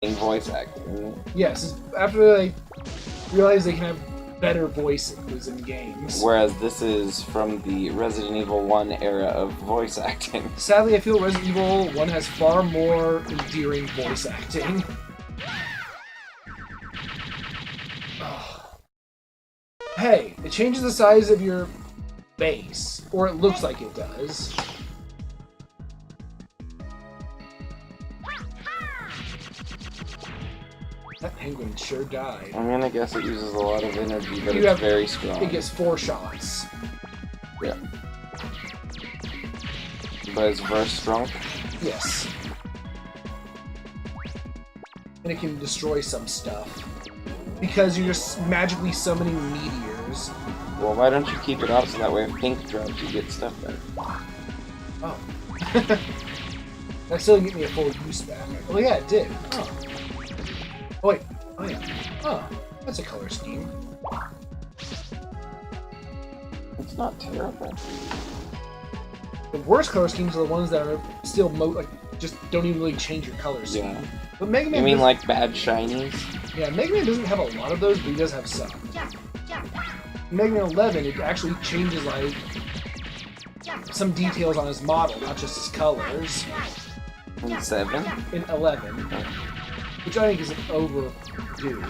in voice acting. Yes, after they realize they can have better voices in games. Whereas this is from the Resident Evil 1 era of voice acting. Sadly, I feel Resident Evil 1 has far more endearing voice acting. Hey, it changes the size of your base, or it looks like it does. That penguin sure died. I'm gonna guess it uses a lot of energy, but it's very strong. It gets 4 shots. Yeah. But it's very strong? Yes. And it can destroy some stuff. Because you're just magically summoning meteors. Well, why don't you keep it off so that way if pink drops, you get stuff back? Oh. That still didn't get me a full use back. Oh yeah, it did. Oh. Oh wait. Oh yeah. Oh, that's a color scheme. It's not terrible. The worst color schemes are the ones that are still just don't even really change your color scheme. Yeah. But Mega Man. You mean like bad shinies? Yeah, Mega Man doesn't have a lot of those, but he does have some. Mega Man 11, it actually changes like some details on his model, not just his colors. In 7? In 11, which I think is overdue.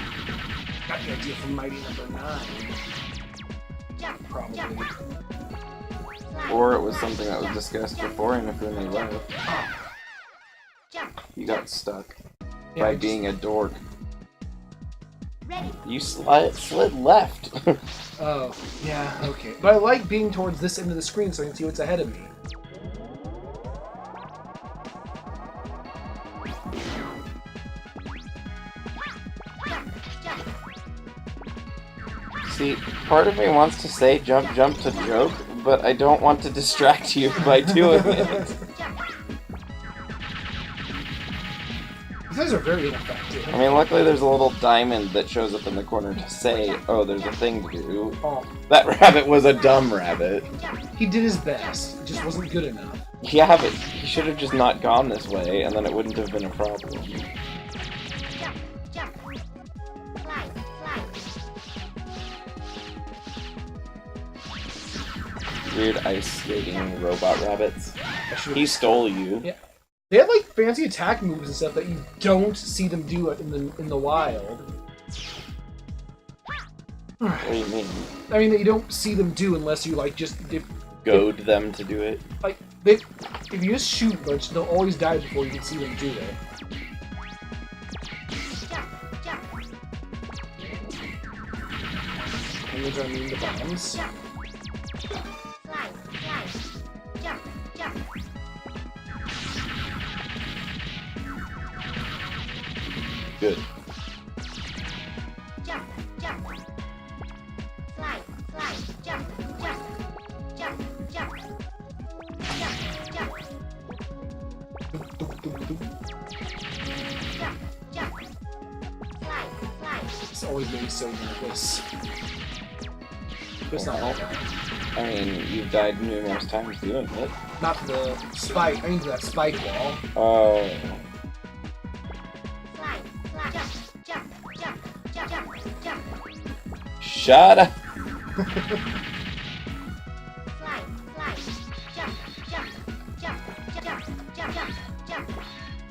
Got the idea from Mighty Number 9. Probably. Or it was something that was discussed before and if then they left. You got stuck by being a dork. You slid left. Oh, yeah, okay. But I like being towards this end of the screen so I can see what's ahead of me. See, part of me wants to say jump, jump to joke, but I don't want to distract you by doing it. These guys are very ineffective. I mean, luckily there's a little diamond that shows up in the corner to say, oh, there's a thing to do. Oh. That rabbit was a dumb rabbit. He did his best. It just wasn't good enough. Yeah, but he should have just not gone this way, and then it wouldn't have been a problem. Weird ice skating robot rabbits. He stole you. Yeah. They have like fancy attack moves and stuff that you don't see them do in the wild. What do you mean? I mean that you don't see them do unless you like just goad them to do it. Like if you just shoot a bunch, they'll always die before you can see them do it. And those are immune to bombs. Good. It's always made me so nervous. It's not all that. I mean, you've died numerous times doing it. Not the spike. I mean that spike wall. Oh. Shut up!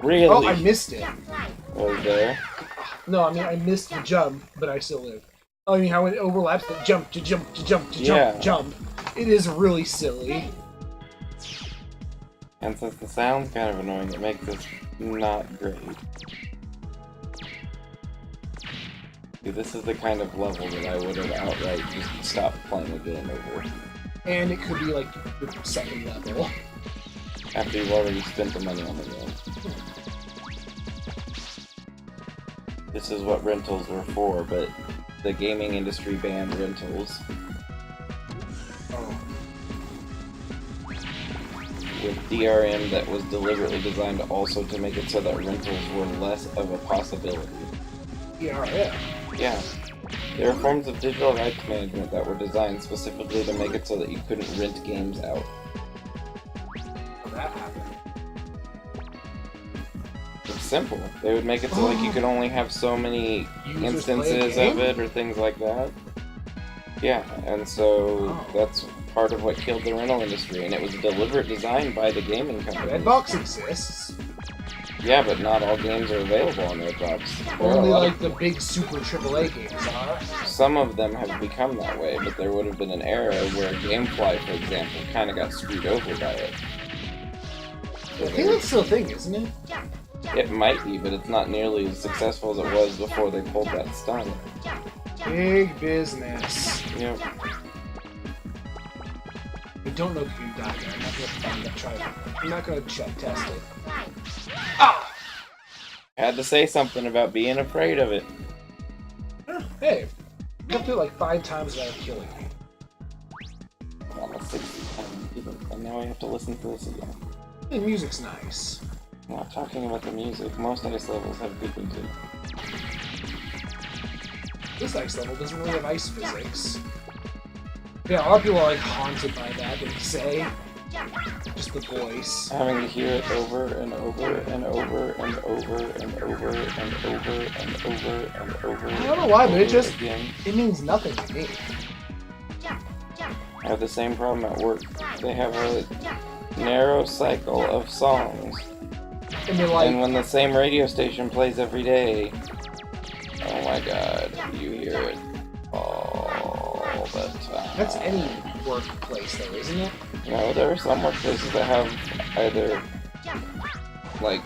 Really? Oh, I missed it. Was there? No, I mean I missed the jump, but I still live. Oh, I mean how it overlaps the jump to jump to jump to jump to jump. It is really silly. And since the sound's kind of annoying, it makes this not great. See, this is the kind of level that I would have outright just stopped playing the game over. And it could be like the second level. After you've already spent the money on the game. This is what rentals were for, but the gaming industry banned rentals. Oh. With DRM that was deliberately designed also to make it so that rentals were less of a possibility. DRM? Yeah. There are forms of digital rights management that were designed specifically to make it so that you couldn't rent games out. How that happened? simple. They would make it so like you could only have so many Users play a instances game? of it or things like that. Yeah, and so that's part of what killed the rental industry, and it was a deliberate design by the gaming company. Redbox exists. Yeah, but not all games are available on Redbox. There are a Only lot like the big super AAA games are. Some of them have become that way, but there would have been an era where Gamefly, for example, kind of got screwed over by it. I think that's still a thing, isn't it? It might be, but it's not nearly as successful as it was before they pulled that stunt. Big business. Yep. I don't know if you can die there. I'm not gonna test it. Ah! Had to say something about being afraid of it. Hey, I got through it like 5 times without killing me. Almost 60 times, and now I have to listen to this again. The music's nice. I'm not talking about the music. Most ice levels have good music. This ice level doesn't really have ice physics. Yeah, a lot of people are like haunted by that, they say. Just the voice. Having to hear it over and over and over and over and over and over and over and over. I don't know why, but again. it means nothing to me. I have the same problem at work. They have a narrow cycle of songs. And they're like, and when the same radio station plays every day, oh my god, you hear it all the time. that's any workplace though, isn't it? No, there are some workplaces that have either, like,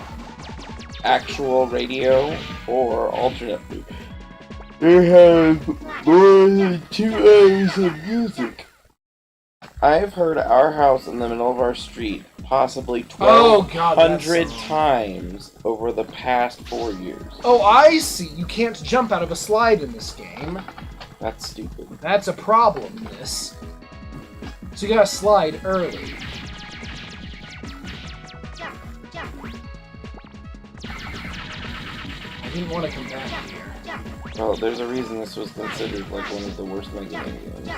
actual radio or alternate. They have more than 2 hours of music. I've heard Our House in the Middle of Our Street possibly 1,200 times over the past 4 years. Oh, I see. You can't jump out of a slide in this game. That's stupid. That's a problem, this. So you gotta slide early. I didn't want to come back here. Well, there's a reason this was considered like one of the worst Mega Man games.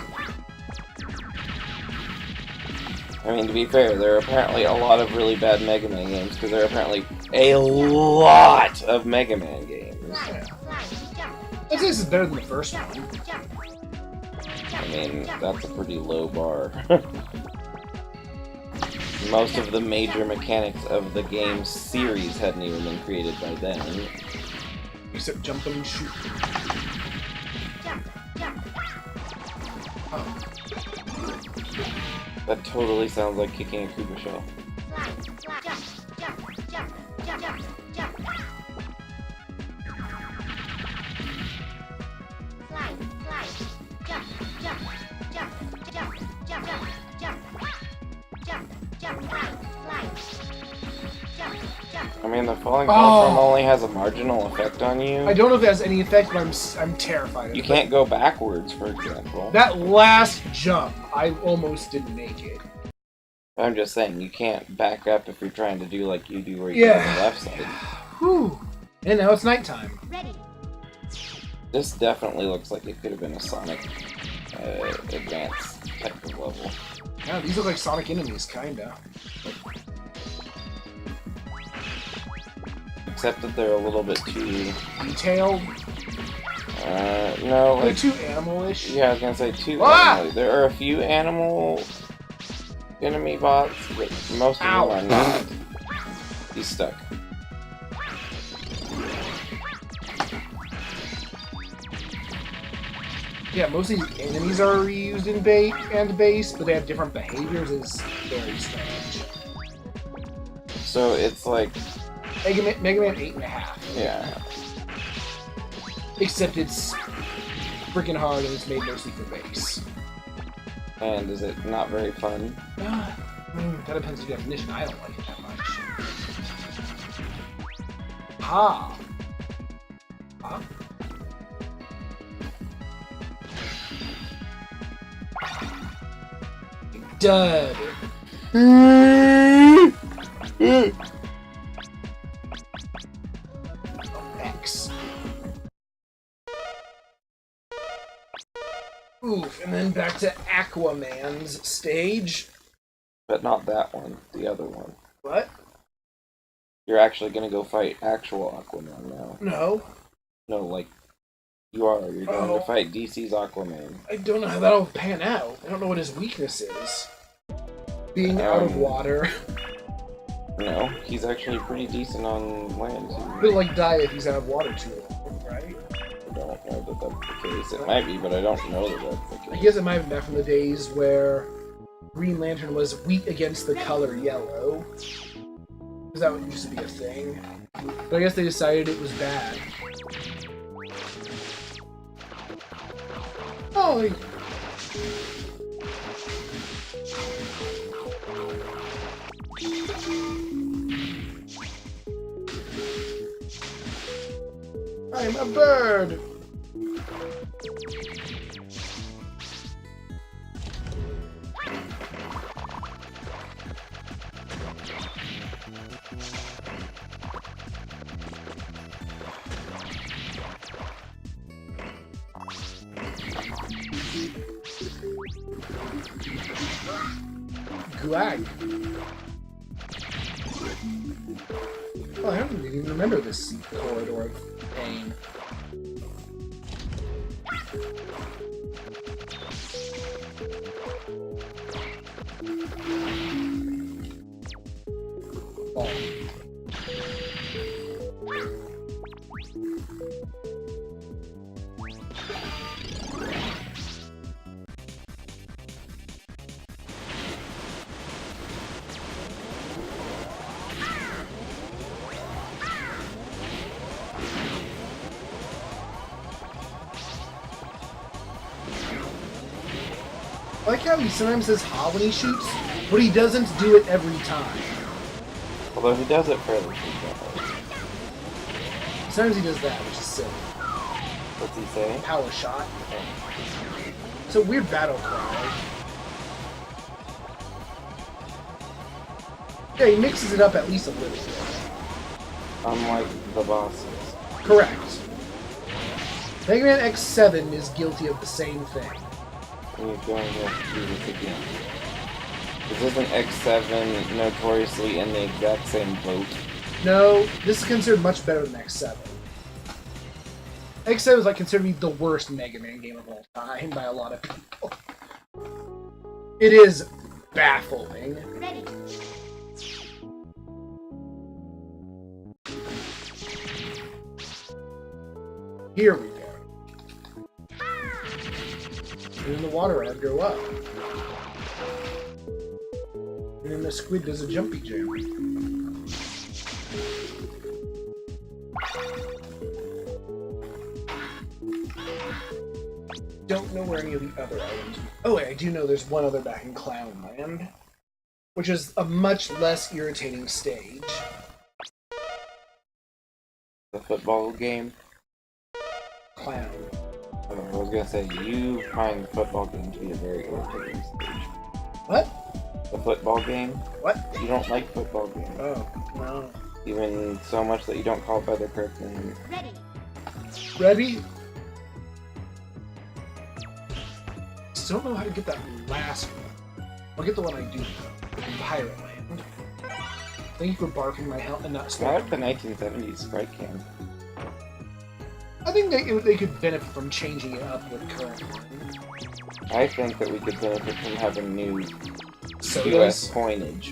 I mean, to be fair, there are apparently a lot of really bad Mega Man games, because there are apparently a lot of Mega Man games. Yeah. I'd say this is better than the first one. I mean, that's a pretty low bar. Most of the major mechanics of the game series hadn't even been created by then. Except jumping and shooting. Oh. That totally sounds like kicking a Koopa shell. I mean, the falling platform only has a marginal effect on you. I don't know if it has any effect, but I'm terrified of it. You can't go backwards, for example. That last jump, I almost didn't make it. I'm just saying, you can't back up if you're trying to do like you do where you go on the left side. Whew. And now it's nighttime. This definitely looks like it could have been a Sonic Advance type of level. Yeah, these look like Sonic enemies, kinda. Except that they're a little bit too... detailed? No, like... They're too animal-ish? Yeah, I was gonna say too animal. There are a few animal enemy bots, but most of them are not. He's stuck. Yeah, most of these enemies are reused in base, but they have different behaviors. It's very strange. So it's like... Mega Man 8.5. Yeah. Except it's freaking hard and it's made mostly for base. And is it not very fun? I mean, that depends on your definition. I don't like it that much. Ha! Huh? Dud! X. Oof, and then back to Aquaman's stage. But not that one, the other one. What? You're actually gonna go fight actual Aquaman now. No. No, like, you are. You're going Oh. to fight DC's Aquaman. I don't know how that'll pan out. I don't know what his weakness is. Being out of water. No, he's actually pretty decent on land, too. He'll like die if he's out of water too long, right? I don't know that that's the case. It might be, but I don't know that that's the I case. guess it might have been back from the days where Green Lantern was weak against the color yellow. Because that used to be a thing. But I guess they decided it was bad. Oh, I'm a bird! Gulag. Oh, I don't even remember this corridor of pain. Oh. I like how he sometimes says ha when he shoots, but he doesn't do it every time. Although he does it fairly frequently. Sometimes he does that, which is silly. What's he saying? Power shot. It's a weird battle cry. Yeah, he mixes it up at least a little bit. Unlike the bosses. Correct. Mega Man X7 is guilty of the same thing. And you're going to have to do this again. This isn't X7 notoriously in the exact same boat. No, this is considered much better than X7. X7 is like considered to be the worst Mega Man game of all time by a lot of people. It is baffling. Ready. Here we go. And in the water I go up. And then the squid does a jumpy jump. Don't know where any of the other items. Oh wait, I do know there's one other back in Clownland, which is a much less irritating stage. The football game? Clown. I was gonna say, you find the football game to be a very irritating stage. What? The football game? What? You don't like football games. Oh, no. Even so much that you don't call it by the correct name. Ready. Ready? Still don't know how to get that last one. I'll get the one I do know. In Pirate Land. Thank you for barfing my health and not I smoking. like the 1970s Sprite can. I think they could benefit from changing it up with the current one. I think that we could benefit from having new Sodas? US coinage.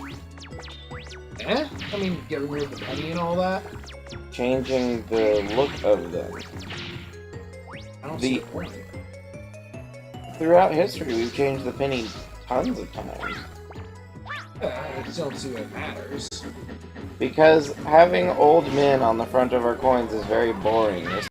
Eh? I mean, getting rid of the penny and all that? Changing the look of them. I don't see the point. Throughout history, we've changed the penny tons of times. I just don't see what matters. Because having old men on the front of our coins is very boring,